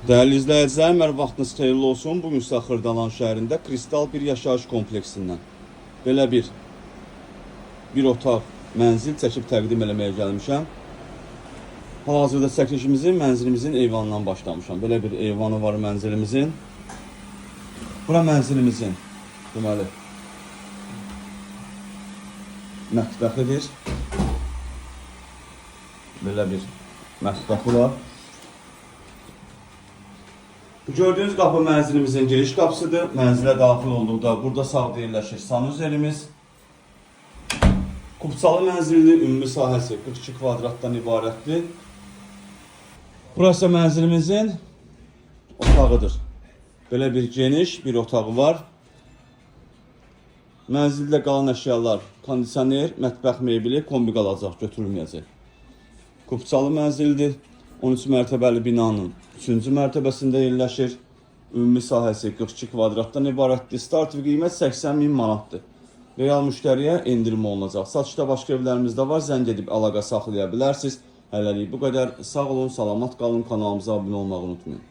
Değerli izləyicilər, hər vaxtınız xeyirli olsun. Bugün sizə Xırdalan şəhərində Kristal bir yaşayış kompleksindən belə bir otaq mənzil çəkib təqdim eləməyə gəlmişəm. Hal-hazırda çəkilişimizi mənzilimizin eyvanından başlamışam. Belə bir eyvanı var mənzilimizin. Bura mənzilimizin deməli mətbəxidir. Belə bir mətbəxi var. Gördüğünüz qapı mənzilimizin giriş qapısıdır. Mənzilə daxil olduqda burada sağda yerləşir sanuzerimiz. Kubçalı mənzilli ümumi sahəsi 42 kvadratdan ibarətdir. Burası mənzilimizin otağıdır. Belə bir geniş bir otağı var. Mənzildə qalan əşyalar kondisioner, mətbəx mebeli, kombi qalacaq, götürülməyəcək. Kubçalı mənzildir. 13 mərtəbəli binanın 3-cü mərtəbəsində yerləşir. Ümumi sahəsi 42 kvadratdan ibarətdir. Start qiymət 80.000 manatdır. Real müştəriyə endirim olunacaq. Satışda başqa evlərimiz də var. Zəng edib əlaqə saxlaya bilərsiniz. Hələlik bu qədər. Sağ olun, salamat qalın. Kanalımıza abunə olmağı unutmayın.